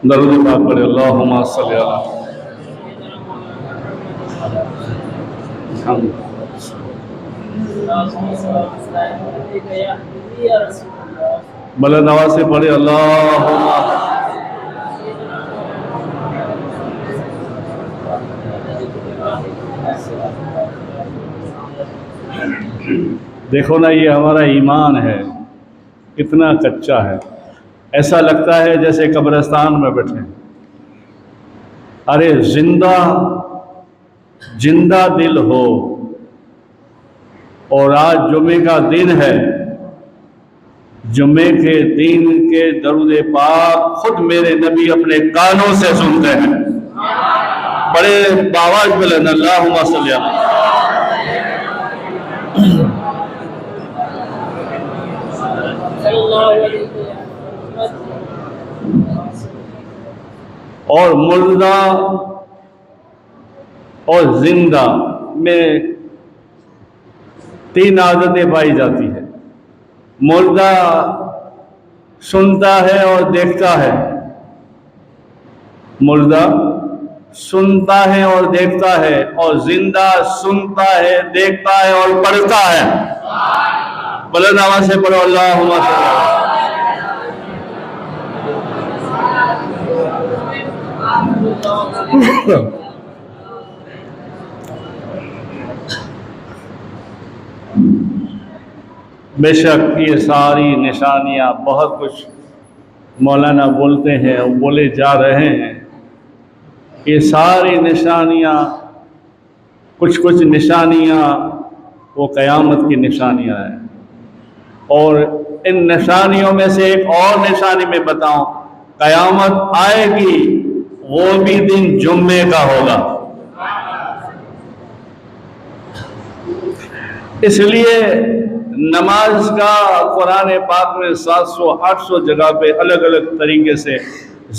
درود پاک پڑھے اللہم صلی اللہ بلند آواز سے پڑھے اللہم دیکھو نا، یہ ہمارا ایمان ہے، اتنا کچا ہے، ایسا لگتا ہے جیسے قبرستان میں بیٹھے ہیں۔ ارے زندہ دل ہو، اور آج جمعے کا دن ہے، جمعے کے دن کے درود پاک خود میرے نبی اپنے کانوں سے سنتے ہیں۔ بڑے باواز بلند اللہم صلی اللہ اور مردہ اور زندہ میں تین عادتیں پائی جاتی ہیں۔ مردہ سنتا ہے اور دیکھتا ہے، مردہ سنتا ہے اور دیکھتا ہے، اور زندہ سنتا ہے، دیکھتا ہے اور پڑھتا ہے۔ بلند آواز سے پڑھو اللہم صلی اللہ۔ بے شک یہ ساری نشانیاں، بہت کچھ مولانا بولتے ہیں اور بولے جا رہے ہیں، یہ ساری نشانیاں، کچھ نشانیاں وہ قیامت کی نشانیاں ہیں۔ اور ان نشانیوں میں سے ایک اور نشانی میں بتاؤں، قیامت آئے گی، وہ بھی دن جمعے کا ہوگا۔ اس لیے نماز کا قرآن پاک میں 700-800 جگہ پہ الگ الگ طریقے سے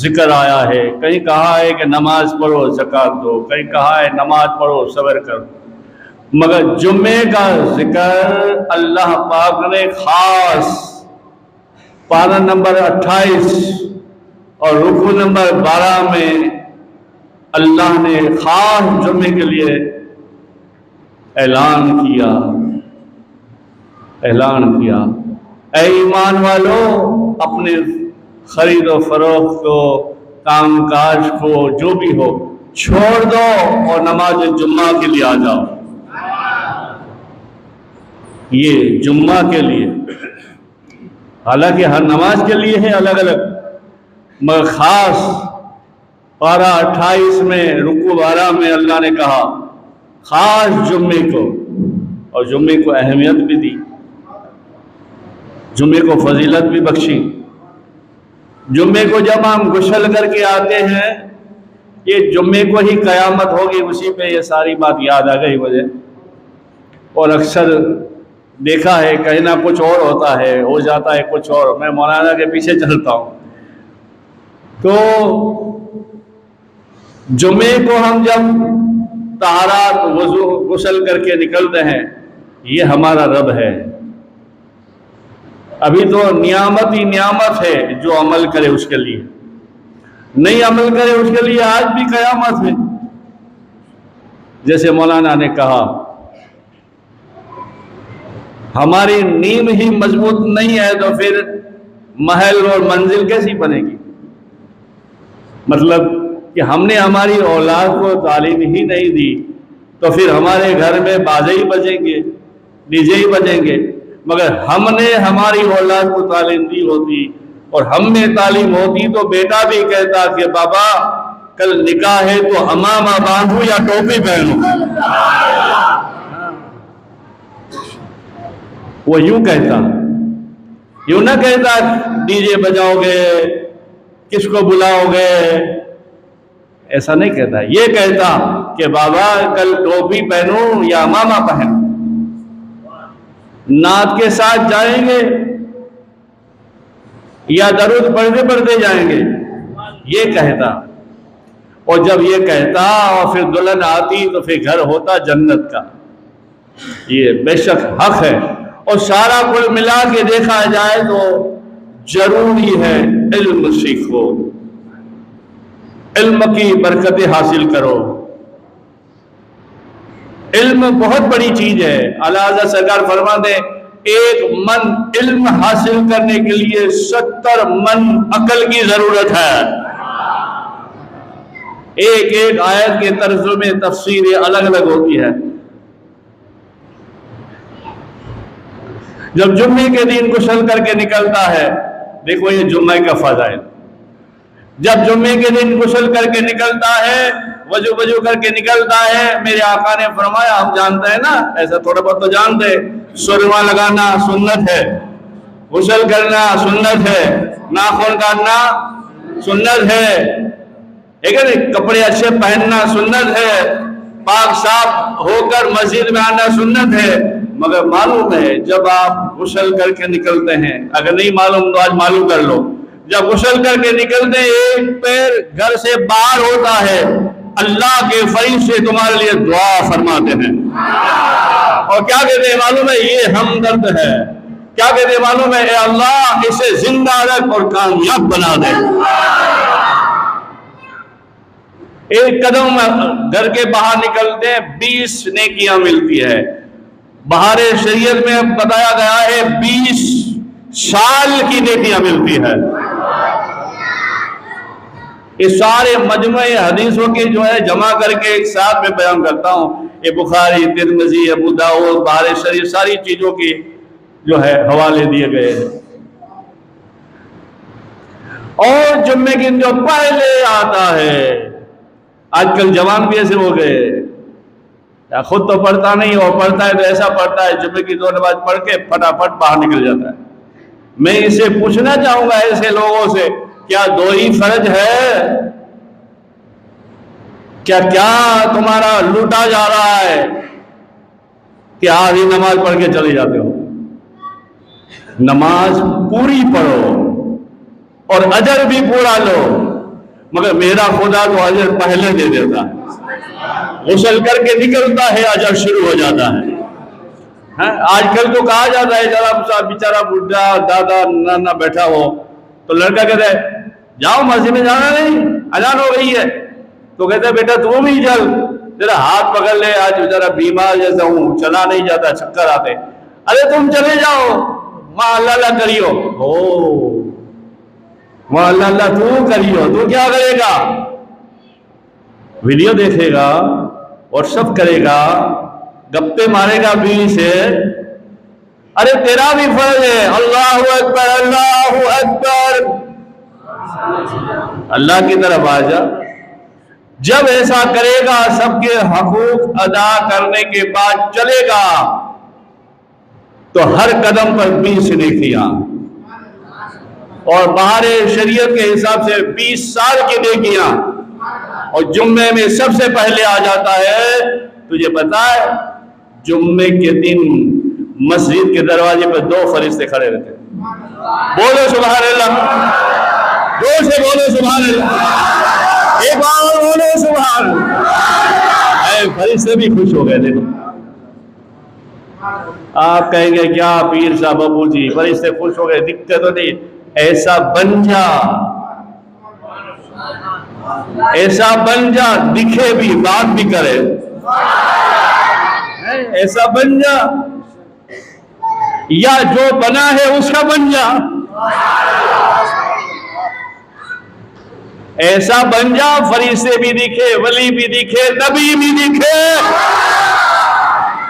ذکر آیا ہے۔ کہیں کہا ہے کہ نماز پڑھو زکوٰۃ دو، کہیں کہا ہے نماز پڑھو صبر کرو، مگر جمعے کا ذکر اللہ پاک نے خاص پارہ نمبر 28 اور رکوع نمبر 12 میں اللہ نے خاص جمعے کے لیے اعلان کیا۔ اے ایمان والو، اپنے خرید و فروخت کو، کام کاج کو، جو بھی ہو چھوڑ دو اور نماز جمعہ کے لیے آ جاؤ۔ یہ جمعہ کے لیے، حالانکہ ہر نماز کے لیے ہے الگ الگ، مگر خاص پارہ 28 میں رکوع 12 میں اللہ نے کہا خاص جمعے کو، اور جمعے کو اہمیت بھی دی، جمعے کو فضیلت بھی بخشی۔ جمعے کو جب ہم غسل کر کے آتے ہیں، یہ جمعے کو ہی قیامت ہوگی، اسی پہ یہ ساری بات یاد آ گئی مجھے۔ اور اکثر دیکھا ہے کہیں نہ کچھ اور ہوتا ہے، ہو جاتا ہے کچھ اور، میں مولانا کے پیچھے چلتا ہوں۔ تو جمعے کو ہم جب طہارت وضو غسل کر کے نکلتے ہیں، یہ ہمارا رب ہے۔ ابھی تو نعمت ہی نعمت ہے، جو عمل کرے اس کے لیے، نہیں عمل کرے اس کے لیے آج بھی قیامت ہے۔ جیسے مولانا نے کہا، ہماری نیم ہی مضبوط نہیں ہے تو پھر محل اور منزل کیسی بنے گی؟ مطلب کہ ہم نے ہماری اولاد کو تعلیم ہی نہیں دی تو پھر ہمارے گھر میں بازے ہی بجیں گے، ڈی جے ہی بجیں گے۔ مگر ہم نے ہماری اولاد کو تعلیم دی ہوتی اور ہم میں تعلیم ہوتی تو بیٹا بھی کہتا کہ بابا کل نکاح ہے تو امامہ باندھوں یا ٹوپی پہنوں، وہ یوں کہتا، یوں نہ کہتا ڈی جے بجاؤ گے، کس کو بلاؤ گے، ایسا نہیں کہتا۔ یہ کہتا کہ بابا کل ٹوپی پہنوں یا امامہ پہنوں، نعت کے ساتھ جائیں گے یا درود پڑھتے پڑھتے جائیں گے، یہ کہتا۔ اور جب یہ کہتا اور پھر دلہن آتی تو پھر گھر ہوتا جنت کا۔ یہ بے شک حق ہے۔ اور سارا کل ملا کے دیکھا جائے تو ضروری ہے علم سیکھو، علم کی برکتیں حاصل کرو۔ علم بہت بڑی چیز ہے۔ اعلیٰ حضرت سرکار فرماتے ہیں ایک من علم حاصل کرنے کے لیے 70 من عقل کی ضرورت ہے۔ ایک ایک آیت کے ترجمے تفسیریں الگ الگ ہوتی ہے۔ جب جمعے کے دن غسل کر کے نکلتا ہے، دیکھو یہ جمعے کا فضائل، جب جمعے کے دن غسل کر کے نکلتا ہے، وضو کر کے نکلتا ہے، میرے آقا نے فرمایا، ہم جانتے ہیں نا، ایسا تھوڑا بہت تو جانتے ہیں، سرما لگانا سنت ہے، غسل کرنا سنت ہے، ناخن کاٹنا سنت ہے، ٹھیک ہے نا، کپڑے اچھے پہننا سنت ہے، پاک صاف ہو کر مسجد میں آنا سنت ہے۔ مگر معلوم ہے جب آپ غسل کر کے نکلتے ہیں، اگر نہیں معلوم تو آج معلوم کر لو، جب غسل کر کے نکلتے ہیں ایک پیر گھر سے باہر ہوتا ہے، اللہ کے فرشتے تمہارے لیے دعا فرماتے ہیں، اور کیا کہتے ہیں معلوم ہے؟ یہ ہمدرد ہے، کیا کہتے ہیں معلوم ہے؟ اے اللہ اسے زندہ رکھ اور کامیاب بنا دے۔ ایک قدم گھر کے باہر نکلتے ہیں 20 نیکیاں ملتی ہے۔ بہار شریعت میں بتایا گیا ہے 20 سال کی نیکیاں ملتی ہے۔ اس سارے مجموعہ حدیثوں کے جو ہے جمع کر کے ایک ساتھ میں بیان کرتا ہوں، یہ بخاری، ترمذی، ابو داؤد، بہار شریف، ساری چیزوں کی جو ہے حوالے دیے گئے ہیں۔ اور جمعے کے دن جو پہلے آتا ہے، آج کل جوان بھی ایسے ہو گئے، خود تو پڑھتا نہیں اور پڑھتا ہے تو ایسا پڑھتا ہے جمعے کی 2 نماز پڑھ کے پھٹافٹ باہر نکل جاتا ہے۔ میں اسے پوچھنا چاہوں گا ایسے لوگوں سے، کیا 2 ہی فرض ہے؟ کیا تمہارا لوٹا جا رہا ہے کہ آدھی نماز پڑھ کے چلے جاتے ہو؟ نماز پوری پڑھو اور اجر بھی پورا لو، مگر میرا خدا تو اجر پہلے دے دیتا ہے۔ غسل کر کے نکلتا ہے اجر شروع ہو جاتا ہے۔ آج کل تو کہا جاتا ہے ذرا بیچارہ بڈھا دادا نانا بیٹھا ہو تو لڑکا کہتا ہے جاؤ مسجد میں، جانا نہیں، اذان ہو گئی ہے، تو کہتا ہے بیٹا تم ہی چل، ذرا ہاتھ پکڑ لے، آج ذرا بیمار جیسا ہوں، چلا نہیں جاتا، چکر آتے، ارے تم چلے جاؤ، ماں اللہ اللہ کریو، ماں اللہ اللہ تو کریو، تو کیا کرے گا؟ ویڈیو دیکھے گا، واٹس ایپ کرے گا، گپے مارے گا بیوی سے۔ ارے تیرا بھی فرض ہے، اللہ اکبر اللہ اکبر، اللہ کی طرف آ جا۔ جب ایسا کرے گا، سب کے حقوق ادا کرنے کے بعد چلے گا، تو ہر قدم پر 20 نیکیاں، اور بہار شریعت کے حساب سے 20 سال کی نیکیاں، اور جمعے میں سب سے پہلے آ جاتا ہے۔ تجھے پتا ہے جمعے کے دن مسجد کے دروازے پر 2 فرشتے کھڑے رہتے ہیں، بولو سبحان اللہ، دو سے بولو سبحان اللہ، ایک بار بولو سبحان اللہ۔ فرشتے بھی خوش ہو گئے، دیکھو آپ کہیں گے کیا پیر صاحب ابو جی فرشتے خوش ہو گئے، دکھتے تو نہیں، ایسا بن جا، ایسا بن جا، دکھے بھی بات بھی کرے، ایسا بن جا، یا جو بنا ہے اس کا بن جا، ایسا بن جا فرشتے بھی دکھے، ولی بھی دکھے، نبی بھی دکھے۔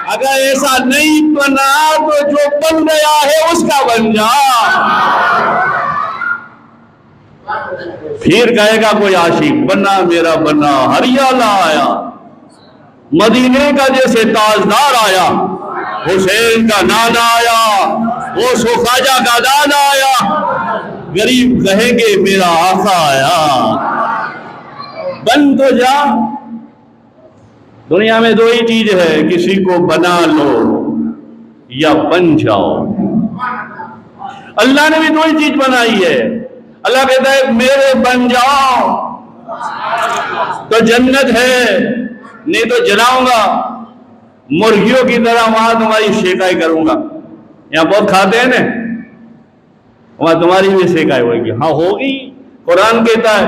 اگر ایسا نہیں بنا تو جو بن گیا ہے اس کا بن جا۔ پھر کہے گا کوئی عاشق بنا میرا بنا، ہریالہ آیا، مدینے کا جیسے تاجدار آیا، حسین کا نانا آیا، وہ خواجہ کا دادا آیا، غریب کہیں گے میرا آقا آیا۔ بن تو جا۔ دنیا میں 2 ہی چیز ہے، کسی کو بنا لو یا بن جاؤ۔ اللہ نے بھی 2 ہی چیز بنائی ہے۔ اللہ کہتا ہے میرے بن جاؤ تو جنت ہے، نہیں تو جلاؤں گا، مرغیوں کی طرح وہاں تمہاری شیکائی کروں گا۔ یہاں بہت کھاتے ہیں نا، وہاں تمہاری بھی سیکھائی ہوگی. ہاں ہوگی. قرآن کہتا ہے,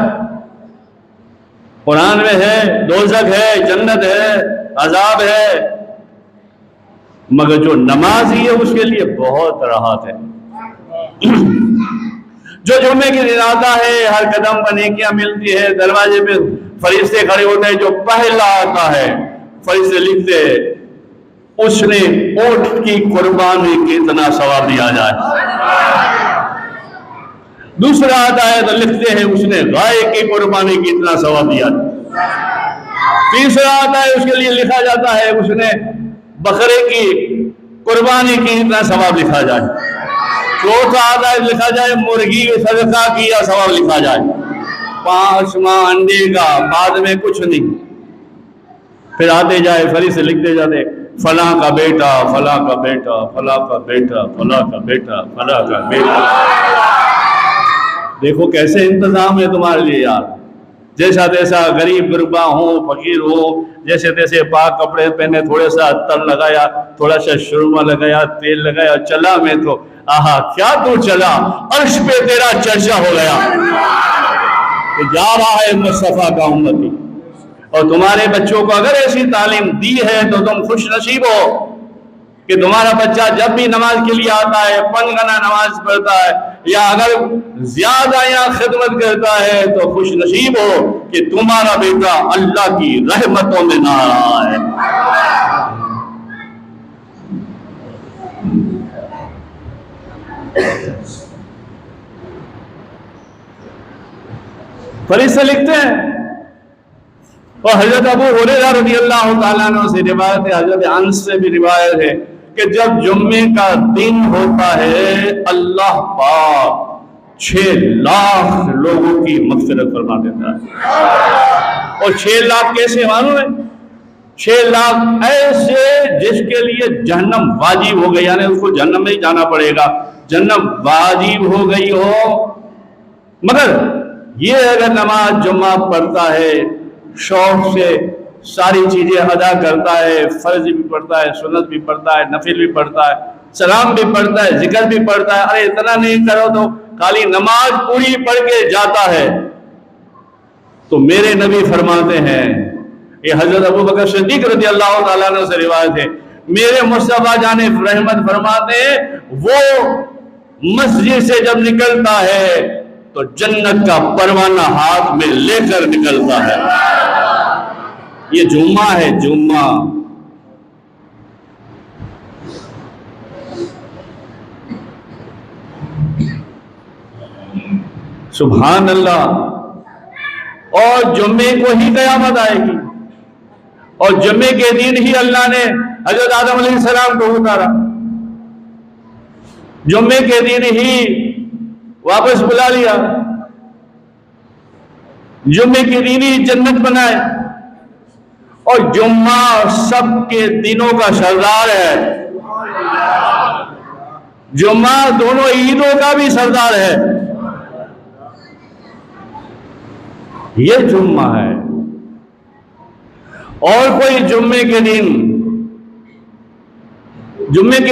قرآن میں ہے دوزخ ہے, جنت ہے, عذاب ہے, مگر جو نمازی ہے اس کے لیے بہت راحت ہے. جو جمعے کی دن آتا ہے ہر قدم پر نیکیاں ملتی ہے, دروازے پہ فرشتے کھڑے ہوتے ہیں, جو پہلا آتا ہے فرشتے لکھتے ہیں اس نے اونٹ کی قربانی کی اتنا ثواب دیا جائے. دوسرا آتا ہے تو لکھتے ہیں اس نے گائے کی قربانی کی اتنا ثواب دیا جائے. تیسرا آتا ہے اس کے لیے لکھا جاتا ہے اس نے بکرے کی قربانی کی اتنا ثواب لکھا جائے. چوتھا آتا ہے لکھا جائے مرغی صدقہ کیا ثواب لکھا جائے. پانچواں انڈے کا, بعد میں کچھ نہیں. پھر آتے جائے فرشتے لکھتے جاتے فلاں کا بیٹا, فلاں کا بیٹا, فلاں کا بیٹا, فلاں کا بیٹا, فلاں کا بیٹا. دیکھو کیسے انتظام ہے تمہارے لیے یار. جیسا تیسا غریب غربا ہو, فقیر ہو, جیسے تیسے پاک کپڑے پہنے, تھوڑے سا عطر لگایا, تھوڑا سا سرما لگایا, تیل لگایا, چلا میں تو آہا کیا تو چلا, عرش پہ تیرا چرچا ہو گیا کہ جا رہا ہے مصطفیٰ کا امتی. اور تمہارے بچوں کو اگر ایسی تعلیم دی ہے تو تم خوش نصیب ہو کہ تمہارا بچہ جب بھی نماز کے لیے آتا ہے پنگنا نماز پڑھتا ہے, یا اگر زیادہ یا خدمت کرتا ہے تو خوش نصیب ہو کہ تمہارا بیٹا اللہ کی رحمتوں میں نہ رہا ہے. فرشتے لکھتے ہیں. اور حضرت ابو ہریرہ رضی اللہ تعالیٰ عنہ سے روایت ہے, حضرت انس سے بھی روایت ہے کہ جب جمعے کا دن ہوتا ہے اللہ پاک 6 لاکھ لوگوں کی مغفرت فرما دیتا ہے. اور 6 لاکھ کیسے معلوم ہے؟ 6 لاکھ ایسے جس کے لیے جہنم واجب ہو گئی, یعنی اس کو جہنم میں ہی جانا پڑے گا, جہنم واجب ہو گئی ہو, مگر یہ اگر نماز جمعہ پڑھتا ہے شوق سے, ساری چیزیں ادا کرتا ہے, فرض بھی پڑھتا ہے, سنت بھی پڑھتا ہے, نفل بھی پڑھتا ہے, سلام بھی پڑھتا ہے, ذکر بھی پڑھتا ہے, ارے اتنا نہیں کرو تو خالی نماز پوری پڑھ کے جاتا ہے, تو میرے نبی فرماتے ہیں, یہ حضرت ابو بکر صدیق رضی اللہ تعالیٰ عنہ سے روایت ہے, میرے مصطفیٰ جان رحمت فرماتے ہیں وہ مسجد سے جب نکلتا ہے تو جنت کا پروانہ ہاتھ میں لے کر نکلتا ہے. یہ جمعہ ہے, جمعہ. سبحان اللہ. اور جمعے کو ہی قیامت آئے گی, اور جمعے کے دن ہی اللہ نے حضرت آدم علیہ السلام کو اتارا, جمعے کے دن ہی واپس بلا لیا, جمعے کے دن ہی جنت بنائے. اور جمعہ سب کے دنوں کا سردار ہے, جمعہ دونوں عیدوں کا بھی سردار ہے. یہ جمعہ ہے. اور کوئی جمعے کے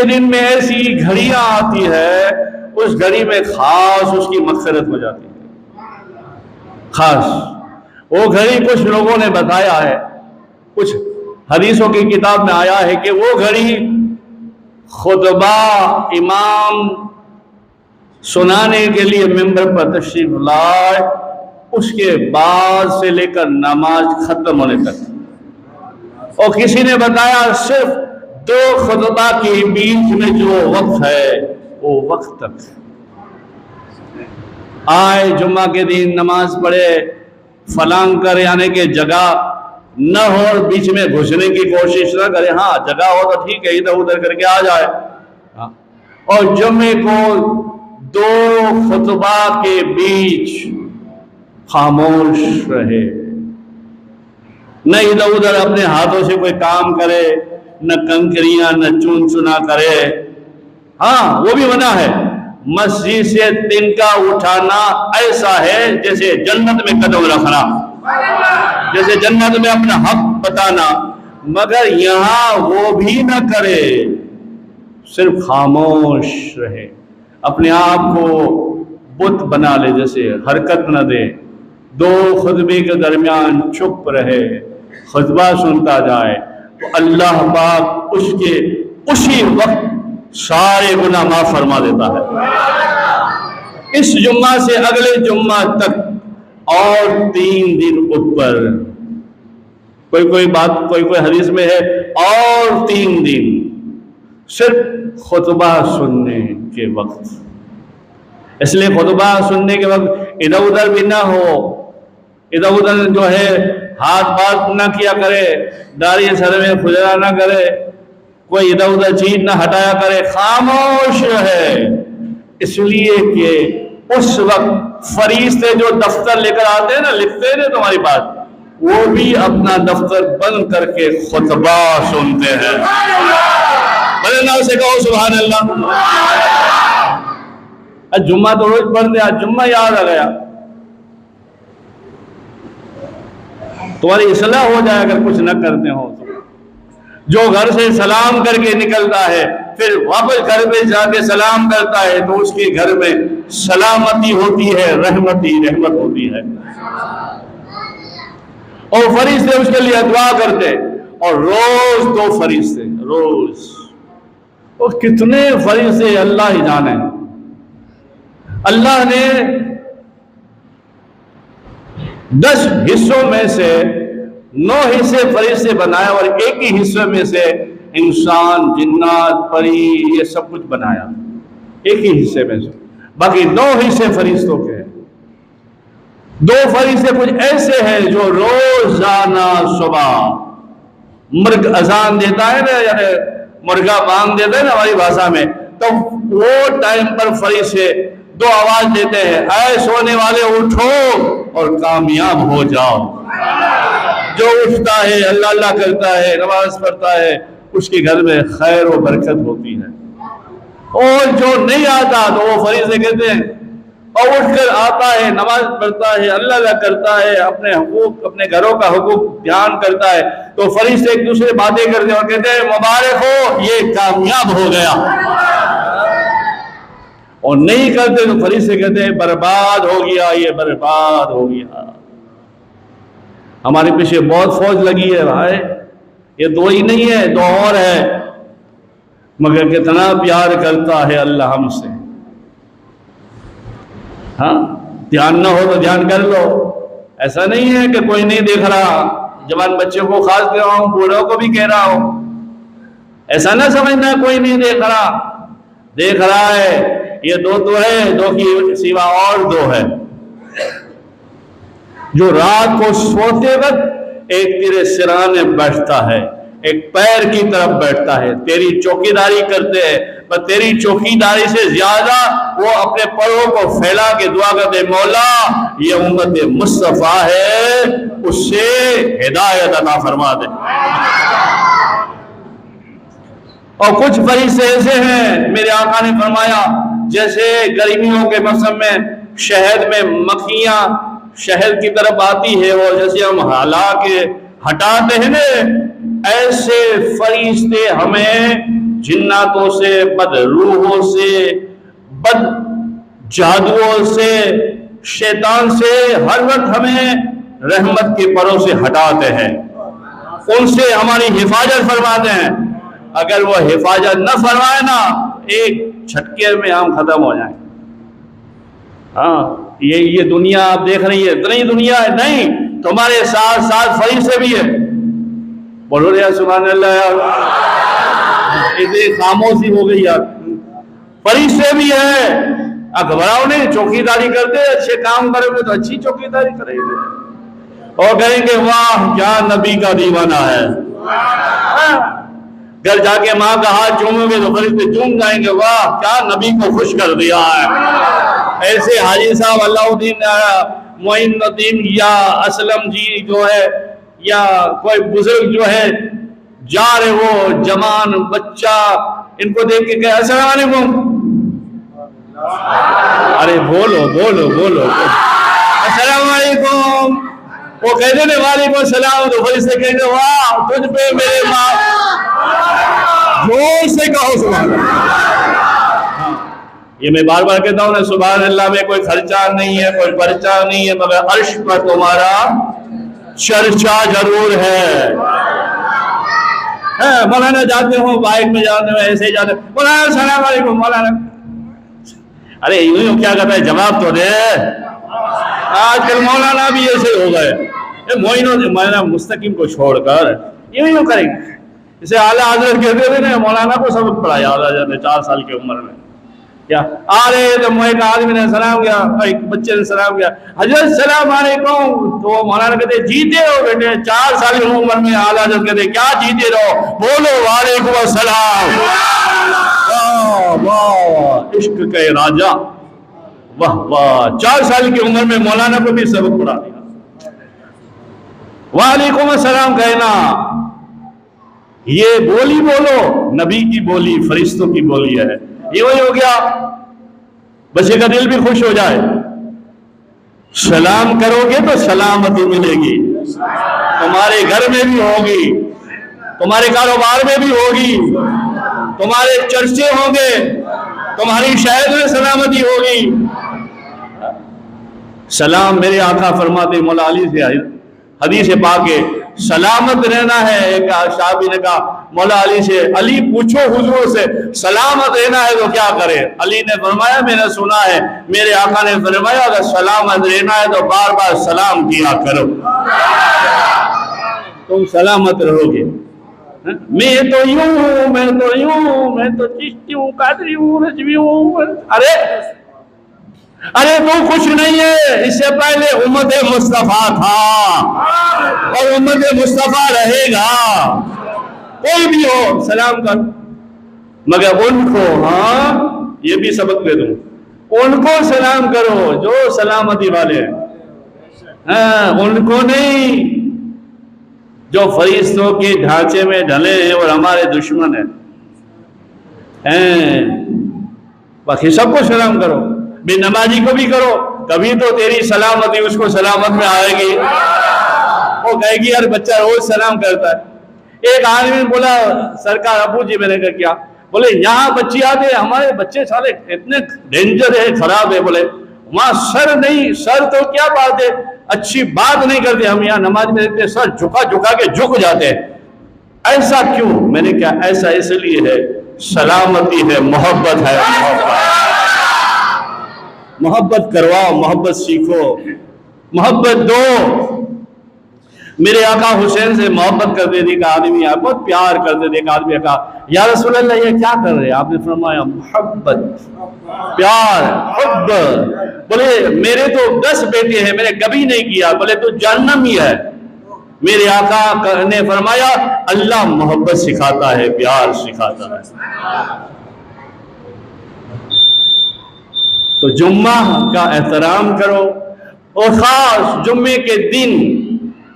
دن میں ایسی گھڑیاں آتی ہے, اس گھڑی میں خاص اس کی مغفرت ہو جاتی ہے. خاص وہ گھڑی کچھ لوگوں نے بتایا ہے, کچھ حدیثوں کی کتاب میں آیا ہے کہ وہ گھڑی خطبہ امام سنانے کے لیے ممبر پر تشریف لائے, اس کے بعد سے لے کر نماز ختم ہونے تک. اور کسی نے بتایا صرف 2 خطبہ کے بیچ میں جو وقت ہے وہ وقت تک آئے, جمعہ کے دن نماز پڑھے, فلان کر یعنی کہ جگہ نہ ہو اور بیچ میں گھسنے کی کوشش نہ کرے, ہاں جگہ ہو تو ٹھیک ہے ادھر ادھر کر کے آ جائے. اور جمعے کو 2 خطبہ کے بیچ خاموش رہے, نہ ادھر ادھر اپنے ہاتھوں سے کوئی کام کرے, نہ کنکریاں نہ چون چنا کرے. ہاں وہ بھی منع ہے. مسجد سے تنکا اٹھانا ایسا ہے جیسے جنت میں قدم رکھنا, جیسے جنت میں اپنا حق بتانا, مگر یہاں وہ بھی نہ کرے, صرف خاموش رہے, اپنے آپ کو بت بنا لے، جیسے حرکت نہ دے، دو خطبے کے درمیان چپ رہے، خطبہ سنتا جائے، تو اللہ پاک اس کے اسی وقت سارے گناہ معاف فرما دیتا ہے۔ اس جمعہ سے اگلے جمعہ تک اور 3 دن اوپر، کوئی حدیث میں ہے اور 3 دن صرف خطبہ سننے کے وقت۔ اس لیے خطبہ سننے کے وقت ادھر ادھر بھی نہ ہو، ادھر ادھر جو ہے ہاتھ بات نہ کیا کرے، داڑھی سر میں کھجرا نہ کرے، کوئی ادھر ادھر چیز نہ ہٹایا کرے، خاموش ہے، اس لیے کہ اس وقت فرشتے جو دفتر لے کر آتے ہیں نا، لکھتے ہیں تمہاری بات، وہ بھی اپنا دفتر بند کر کے خطبہ سنتے ہیں۔ بڑے نام سے کہو سبحان اللہ۔ آج جمعہ تو روز پڑھتے، آج جمعہ یاد آ گیا، تمہاری اصلاح ہو جائے اگر کچھ نہ کرتے ہو تو۔ جو گھر سے سلام کر کے نکلتا ہے پھر واپس گھر میں جا کے سلام کرتا ہے تو اس کے گھر میں سلامتی ہوتی ہے، رحمت ہوتی ہے، اور فرشتے اس کے لیے دعا کرتے، اور روز 2 فرشتے، روز، اور کتنے فرشتے اللہ ہی جانے۔ اللہ نے 10 حصوں میں سے 9 حصے فرشتے بنائے، اور ایک ہی حصے میں سے انسان، جنات، پری، یہ سب کچھ بنایا، ایک ہی حصے میں سے، باقی 9 حصے فرشتوں کے ہیں۔ 2 فرشتے کچھ ایسے ہیں جو روزانہ صبح مرغ اذان دیتا ہے نا، یعنی مرغا بانگ دیتا ہے نا ہماری بھاشا میں، تو وہ ٹائم پر فرشتے 2 آواز دیتے ہیں، اے سونے والے اٹھو اور کامیاب ہو جاؤ۔ جو اٹھتا ہے، اللہ اللہ کرتا ہے، نماز پڑھتا ہے، اس کے گھر میں خیر و برکت ہوتی ہے، اور جو نہیں آتا تو وہ فرشتے کہتے ہیں، اور اٹھ کر آتا ہے، نماز پڑھتا ہے، اللہ اللہ کرتا ہے، اپنے حقوق، اپنے گھروں کا حقوق دھیان کرتا ہے، تو فرشتے ایک دوسرے باتیں کرتے ہیں اور کہتے ہیں مبارک ہو، یہ کامیاب ہو گیا، اور نہیں کرتے تو فرشتے کہتے ہیں برباد ہو گیا، یہ برباد ہو گیا۔ ہمارے پیچھے بہت فوج لگی ہے بھائی، یہ 2 ہی نہیں ہے، 2 اور ہے، مگر کتنا پیار کرتا ہے اللہ ہم سے۔ ہاں، دھیان نہ ہو تو دھیان کر لو، ایسا نہیں ہے کہ کوئی نہیں دیکھ رہا، جوان بچوں کو خاص کہہ رہا ہوں، بوڑھوں کو بھی کہہ رہا ہوں، ایسا نہ سمجھنا کوئی نہیں دیکھ رہا، دیکھ رہا ہے، یہ 2 تو ہے، 2 کی سوا اور 2 ہے، جو رات کو سوتے وقت ایک تیرے سرانے بیٹھتا ہے، ایک پیر کی طرف بیٹھتا ہے، تیری چوکیداری کرتے ہیں، پر تیری چوکیداری سے زیادہ وہ اپنے پروں کو پھیلا کے دعا کرتے، مولا یہ امت مصطفیٰ ہے، اس سے ہدایت عطا فرما دے۔ اور کچھ فرشتے ایسے ہیں، میرے آقا نے فرمایا، جیسے گرمیوں کے موسم میں شہد میں مکھیاں شہد کی طرف آتی ہے، اور جیسے ہم ہلا کے ہٹاتے ہیں نا، ایسے فرشتے ہمیں جناتوں سے، بد روحوں سے، بد جادوؤں سے، شیطان سے ہر وقت ہمیں رحمت کے پروں سے ہٹاتے ہیں، ان سے ہماری حفاظت فرماتے ہیں۔ اگر وہ حفاظت نہ فرمائے نا، ایک جھٹکے میں ہم ختم ہو جائیں۔ ہاں، یہ دنیا آپ دیکھ رہی ہے، اتنی دنیا ہے نہیں، تمہارے ساتھ ساتھ فرشتے بھی ہے، بولو رہا سبحان اللہ یار، اتنی خاموشی ہو گئی یار، فرشتے بھی ہے، گھبراؤ نہیں، چوکیداری کرتے، اچھے کام کرو گے تو اچھی چوکیداری کریں گے، اور کہیں گے واہ کیا نبی کا دیوانہ ہے۔ گھر جا کے ماں کا ہاتھ چومو گے تو فرشتے چوم جائیں گے، واہ کیا نبی کو خوش کر دیا ہے۔ ایسے حاجی صاحب اللہ الدین معین الدین یا اسلم جی جو ہے، یا کوئی بزرگ جو ہے جا رہے، وہ جوان بچہ ان کو دیکھ کے کہے السلام علیکم، ارے بولو بولو بولو السلام علیکم، وہ کہتے ہیں وعلیکم السلام، تو فرشتے کہیں گے واہ تجھ پہ میرے ماں، زور سے کہو سبحان اللہ۔ یہ میں بار بار کہتا ہوں نا، سبحان اللہ میں کوئی خرچہ نہیں ہے، کوئی پرچہ نہیں ہے، مگر عرش پر تمہارا چرچا ضرور ہے۔ مولانا جاتے ہوں بائک میں جاتے ہوں، ایسے ہی جاتے ہیں، مولانا السلام علیکم مولانا، ارے یوں کیا کرتا ہے، جواب تو دے۔ آج کل مولانا بھی ایسے ہو گئے، مولانا مستقیم کو چھوڑ کر یوں کریں گے۔ اسے اعلیٰ حضرت کہتے تھے نا، مولانا کو سبق پڑھایا اعلیٰ حضرت نے 4 سال کی عمر میں، کیا آ رہے تو ایک آدمی نے سلام کیا، ایک بچے نے سلام کیا، حضرت السلام علیکم، تو مولانا کہتے جیتے رہو بیٹے، 4 سال کی عمر میں اعلیٰ حضرت کہتے کیا جیتے رہو، بولو وعلیکم السلام۔ واہ عشق کے راجا، واہ واہ، 4 سال کی عمر میں مولانا کو بھی سبق پڑھا دیا۔ وعلیکم السلام کہنا، یہ بولی بولو، نبی کی بولی، فرشتوں کی بولی ہے، یہ وہی ہو گیا، بچے کا دل بھی خوش ہو جائے۔ سلام کرو گے تو سلامتی ملے گی، تمہارے گھر میں بھی ہوگی، تمہارے کاروبار میں بھی ہوگی، تمہارے چرچے ہوں گے، تمہاری شہر میں سلامتی ہوگی۔ سلام میرے آقا فرماتے مولا علی سے حدیث پاک ہے، سلامت رہنا ہے۔ ایک صحابی نے کہا مولا علی سے، علی پوچھو حضور سے سلامت رہنا ہے تو کیا کرے؟ علی نے فرمایا میں نے سنا ہے میرے آقا نے فرمایا اگر سلامت رہنا ہے تو بار بار سلام کیا کرو، تم سلامت رہو گے۔ میں تو یوں ہوں، میں تو یوں ہوں، میں تو چشتی ہوں، قادری ہوں، رجوی ہوں، ارے تو کچھ نہیں ہے، اس سے پہلے امت مصطفیٰ تھا اور امت مصطفیٰ رہے گا، کوئی بھی ہو سلام کر، مگر ان کو، ہاں یہ بھی سبق دے دوں، ان کو سلام کرو جو سلامتی والے ہیں، ہاں ان کو نہیں جو فرشتوں کے ڈھانچے میں ڈھلے ہیں اور ہمارے دشمن ہیں، باقی سب کو سلام کرو، بے نمازی کو بھی کرو، کبھی تو تیری سلامتی اس کو سلامت میں آئے گی، وہ کہے گی یار بچہ روز سلام کرتا ہے۔ ایک آدمی نے بولا سرکار ابو جی، میں نے کہا کیا؟ بولے یہاں بچے آتے ہیں، ہمارے بچے سارے اتنے ڈینجر ہے، خراب ہے، بولے وہاں سر نہیں، سر تو کیا بات ہے، اچھی بات نہیں کرتے، ہم یہاں نماز میں دیکھتے سر جھکا جھکا کے جھک جاتے ہیں، ایسا کیوں؟ میں نے کہا ایسا اس لیے ہے سلامتی ہے، محبت ہے، محبت کرواؤ، محبت سیکھو، محبت دو۔ میرے آقا حسین سے محبت کرتے تھے کہ آدمی بہت پیار کرتے تھے کہ آدمی کہا یا رسول اللہ یہ کیا کر رہے ہیں؟ آپ نے فرمایا محبت، پیار، حب۔ بولے میرے تو 10 بیٹے ہیں، میں نے کبھی نہیں کیا، بولے تو جہنمی ہے۔ میرے آقا نے فرمایا اللہ محبت سکھاتا ہے، پیار سکھاتا ہے۔ تو جمعہ کا احترام کرو، اور خاص جمعے کے دن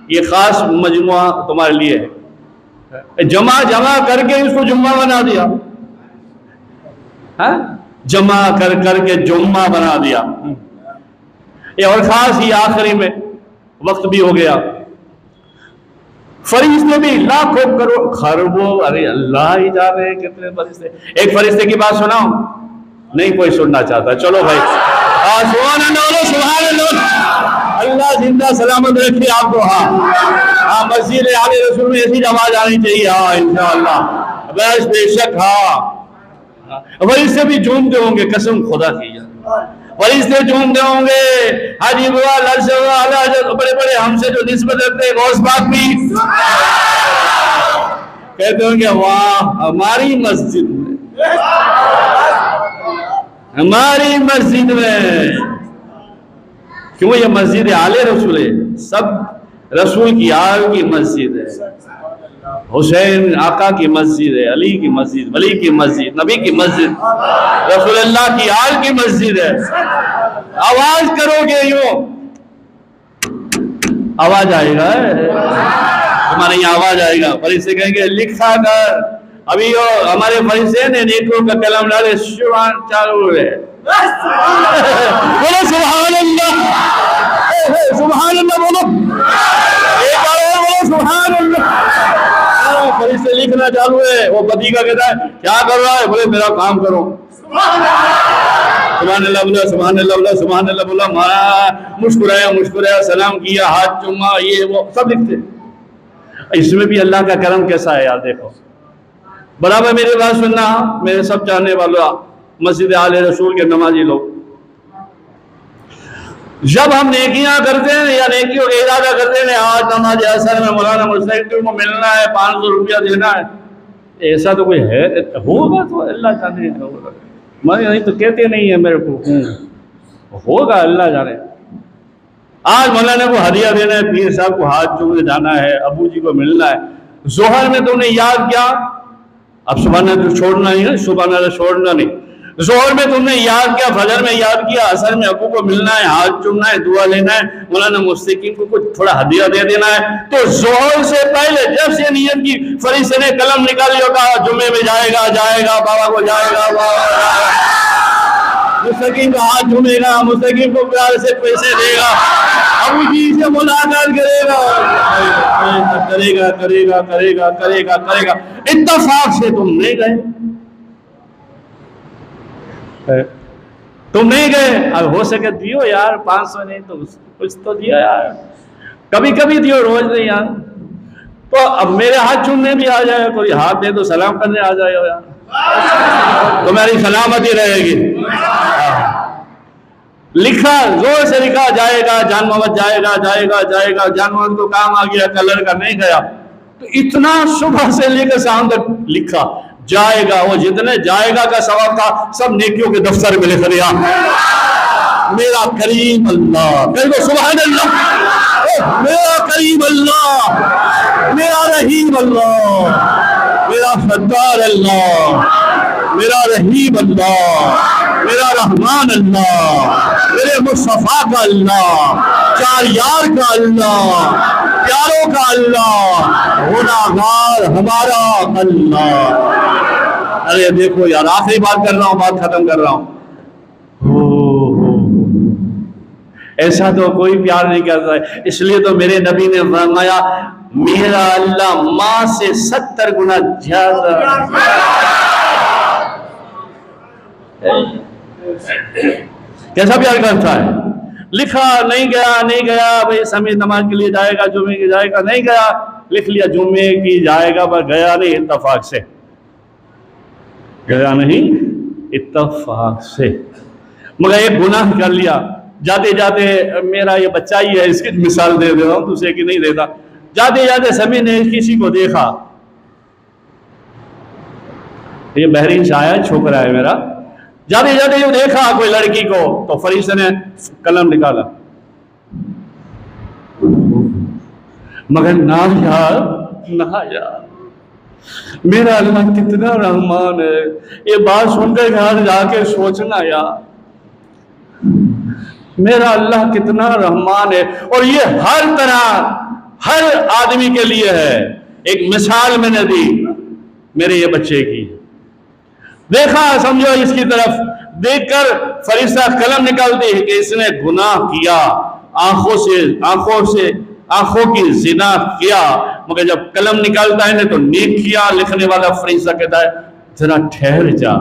یہ خاص مجموعہ تمہارے لیے ہے، جمع کر کے اس کو جمعہ بنا دیا، جمع کر کے جمعہ بنا دیا، اور خاص یہ آخری میں وقت بھی ہو گیا، فرشتے بھی لاکھوں کروڑ خربوں، ارے اللہ ہی جانے کتنے فرشتے۔ ایک فرشتے کی بات سناؤں؟ نہیں کوئی سننا چاہتا، چلو بھائی سبحان اللہ، سبحان اللہ، اللہ زندہ سلامت رکھے آپ کو۔ ہاں مسجد آل رسول میں ایسی آواز آنی چاہیے، ہاں انشاءاللہ، بس بے شک، ہاں فرشتے بھی جھومتے ہوں گے، قسم خدا کی، فرشتے جھومتے ہوں گے، حاجی بوا، لرزے ہوا، بڑے بڑے ہم سے جو نسبت رکھتے ہیں غوث پاک بھی کہتے ہوں گے واہ ہماری مسجد میں، ہماری مسجد میں، کیوں یہ مسجد آل رسول ہے، سب رسول کی آل کی مسجد ہے، حسین آقا کی مسجد ہے، علی کی مسجد، ولی کی مسجد، نبی کی مسجد، رسول اللہ کی آل کی مسجد ہے۔ آواز کرو گے یوں آواز آئے گا، تمہارے یہاں آواز آئے گا، فرشتے کہیں گے لکھا کر، ابھی ہمارے فرشتے نے نیکوں کا کلام ڈالے، سبحان چالو ہے، بولو سبحان اللہ، سبحان اللہ بولو، ایک بار اور بولو سبحان اللہ۔ فرشتے لکھنا چالو ہے، وہ بدی کا کہتا ہے کیا کر رہا ہے؟ بولے میرا کام کرو، سبحان اللہ بولا، سبحان اللہ بولا، سبحان اللہ بولا، مسکرایا، سلام کیا، ہاتھ چوما، یہ وہ سب لکھتے. اس میں بھی اللہ کا کرم کیسا ہے یار. دیکھو برابر میری بات سننا، میرے سب چاہنے والوں، مسجد آل رسول کے نمازی لوگ، جب ہم نیکیاں کرتے ہیں یا نیکیوں کا ارادہ کرتے ہیں، آج نماز اثر میں مولانا مستقبل کو ملنا ہے، 500 روپیہ دینا ہے، ایسا تو کوئی ہے؟ ہوگا تو اللہ جانے، میں تو کہتے نہیں ہے میرے کو، ہوگا اللہ جانے. آج مولانا کو ہدیہ دینا ہے، پیر صاحب کو ہاتھ چومنے جانا ہے، ابو جی کو ملنا ہے. ظہر میں تم نے یاد کیا، اب سبحان اللہ چھوڑنا نہیں ہے، سبحان اللہ چھوڑنا نہیں. ظہر میں تم نے یاد کیا، فجر میں یاد کیا، عصر میں ابو کو ملنا ہے، ہاتھ چومنا ہے، دعا لینا ہے، مولانا مستقیم کو کچھ تھوڑا ہدیہ دے دینا ہے. تو ظہر سے پہلے جب سے نیت کی، فرشتے نے قلم نکال لیا، کہا جمعے میں جائے گا بابا کو جائے گا، مستقیم کا ہاتھ جھومے گا، مستقیم کو پیار سے پیسے دے گا، ابو جی سے ملاقات کرے گا. اتفاق سے تم نہیں گئے، اب ہو سکے دیو یار، 500 نہیں تو کچھ تو دیو یار، کبھی کبھی دیو، روز نہیں یار. تو اب میرے ہاتھ چومنے بھی آ جائے، کوئی ہاتھ دے تو سلام کرنے آ جائے ہو یار، تمہاری سلامتی رہے گی. لکھا، زور سے لکھا، جائے گا جان محمد، جائے گا جان محمد کو کام آ گیا، کلر کا نہیں گیا. تو اتنا صبح سے لے کر شام تک لکھا، جائے گا. وہ جتنے جائے گا کا ثواب تھا سب نیکیوں کے دفتر میں لکھ دیا. میرا کریم اللہ، سبحان اللہ، میرا کریم اللہ، میرا رحیم اللہ، میرا ستار اللہ، میرا رحیم اللہ، میرا رحمان اللہ، میرے مصطفیٰ کا اللہ، چار یار کا اللہ، پیاروں کا اللہ، گناہگار ہمارا اللہ. ارے دیکھو یار، آخری بات کر رہا ہوں، بات ختم کر رہا ہوں. ایسا تو کوئی پیار نہیں کرتا ہے. اس لیے تو میرے نبی نے فرمایا، میرا اللہ ماں سے 70 گنا زیادہ. کیسا پیار کرتا ہے. لکھا، نہیں گیا بھائی، سمیت نماز کے لیے جائے گا، جمعے کی جائے گا، نہیں گیا، لکھ لیا جمعے کی جائے گا، پر گیا نہیں، اتفاق سے گیا نہیں، اتفاق سے. مگر ایک گناہ کر لیا، جاتے جاتے، میرا یہ بچہ ہی ہے، اس کی مثال دے رہا ہوں، دوسرے کی نہیں دیتا. جاتے جاتے سمی نے کسی کو دیکھا، یہ بحرین سے آیا چھوکرا ہے میرا، جاتے جاتے جو دیکھا کوئی لڑکی کو، تو فرشتے نے قلم نکالا، مگر نہ یار، میرا اللہ کتنا رحمان ہے. یہ بات سن کر گھر جا کے سوچنا یار، میرا اللہ کتنا رحمان ہے. اور یہ ہر طرح ہر آدمی کے لیے ہے. ایک مثال میں نے دی میرے یہ بچے کی، دیکھا، سمجھو اس کی طرف دیکھ کر فرشتہ قلم نکالتے ہیں کہ اس نے گناہ کیا، آنکھوں کی زنا کیا. مگر جب قلم نکالتا ہے تو نیک کیا لکھنے والا فرشتہ کہتا ہے ذرا ٹھہر جا،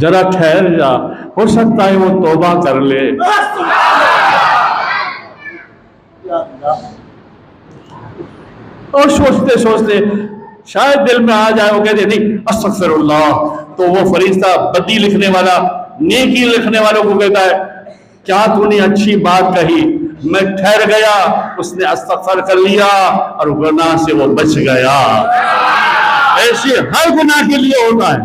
ذرا ٹھہر جا، ہو سکتا ہے وہ توبہ کر لے. اور سوچتے سوچتے شاید دل میں آ جائے، وہ کہتے نہیں استغفر اللہ. تو وہ فرشتہ بدی لکھنے والا نیکی لکھنے والوں کو کہتا ہے کیا تو نے اچھی بات کہی، میں ٹھہر گیا. اس نے استغفار کر لیا اور گناہ سے وہ بچ گیا. ایسے ہر گناہ کے لیے ہوتا ہے.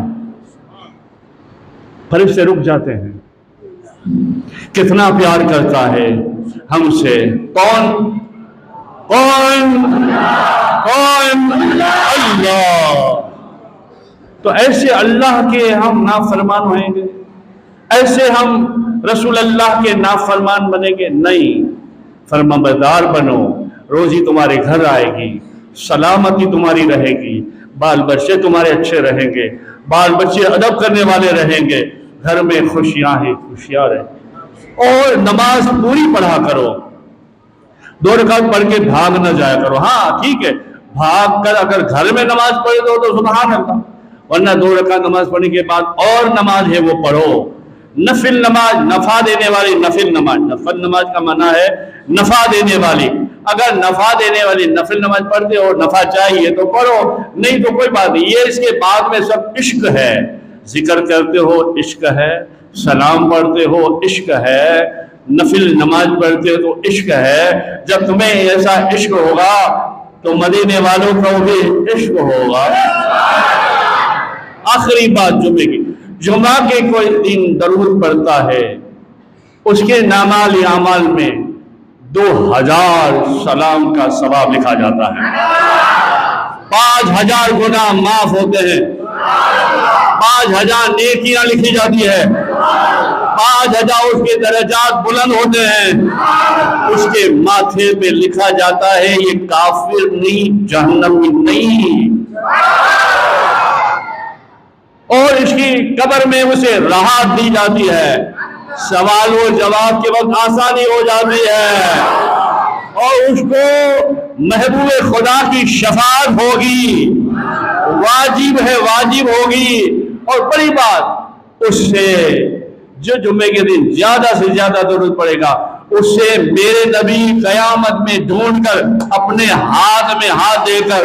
فرشتے رک جاتے ہیں. کتنا پیار کرتا ہے ہم سے. کون؟ اللہ. تو ایسے اللہ کے ہم نافرمان ہوئیں گے؟ ایسے ہم رسول اللہ کے نافرمان بنیں گے؟ نہیں. فرمانبردار بنو، روزی تمہارے گھر آئے گی، سلامتی تمہاری رہے گی، بال بچے تمہارے اچھے رہیں گے، بال بچے ادب کرنے والے رہیں گے، گھر میں خوشیاں ہی خوشیاں رہیں. اور نماز پوری پڑھا کرو، 2 رکعت پڑھ کے بھاگ نہ جایا کرو. ہاں ٹھیک ہے، بھاگ کر اگر گھر میں نماز پڑھ دو تو سبحان اللہ، ورنہ 2 رکعت نماز پڑھنے کے بعد اور نماز ہے وہ پڑھو، نفل نماز، نفع دینے والی نفل نماز، نفل نماز کا معنی ہے نفع دینے والی، اگر نفع دینے والی نفل نماز پڑھتے ہو، نفع چاہیے تو پڑھو، نہیں تو کوئی بات نہیں، یہ اس کے بعد میں سب عشق ہے، ذکر کرتے ہو عشق ہے، سلام پڑھتے ہو عشق ہے، نفل نماز پڑھتے ہو تو عشق ہے، جب تمہیں ایسا عشق ہوگا تو مدینے والوں کو بھی عشق ہوگا۔ آخری بات جمعے کی، جمعہ کے کوئی دن درود پڑھتا ہے، اس کے نامال اعمال میں 2000 سلام کا ثواب لکھا جاتا ہے، 5000 گناہ معاف ہوتے ہیں، 5000 نیکیاں لکھی جاتی ہے، 5000 اس کے درجات بلند ہوتے ہیں، اس کے ماتھے پہ لکھا جاتا ہے یہ کافر نہیں، جہنمی نہیں، اور اس کی قبر میں اسے راحت دی جاتی ہے، سوال و جواب کے وقت آسانی ہو جاتی ہے، اور اس کو محبوب خدا کی شفاعت ہوگی، واجب ہے، واجب ہوگی، اور بڑی بات اس سے جو جمعے کے دن زیادہ سے زیادہ درود پڑے گا اس سے میرے نبی قیامت میں ڈھونڈ کر اپنے ہاتھ میں ہاتھ دے کر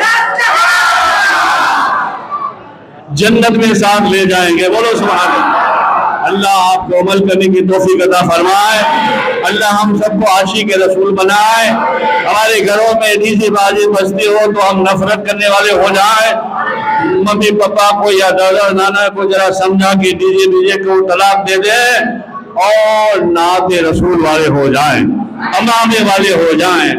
جنت میں ساتھ لے جائیں گے، بولو سبحان اللہ۔ اللہ آپ کو عمل کرنے کی توفیق عطا فرمائے، اللہ ہم سب کو عاشق رسول بنائے، ہمارے گھروں میں ڈیجے بازی بجتی ہو تو ہم نفرت کرنے والے ہو جائیں، ممی پاپا کو یا دادا نانا کو ذرا سمجھا کہ ڈیجے کو طلاق دے دیں اور نعت رسول والے ہو جائیں، امامے والے ہو جائیں،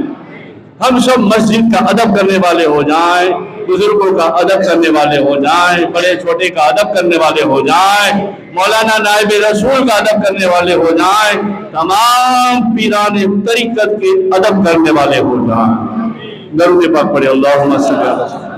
ہم سب مسجد کا ادب کرنے والے ہو جائیں، بزرگوں کا ادب کرنے والے ہو جائیں، بڑے چھوٹے کا ادب کرنے والے ہو جائیں، مولانا نائب رسول کا ادب کرنے والے ہو جائیں، تمام پیران طریقت کے ادب کرنے والے ہو جائیں۔ درود پاک پڑھے، اللہم صلی اللہ علیہ وسلم۔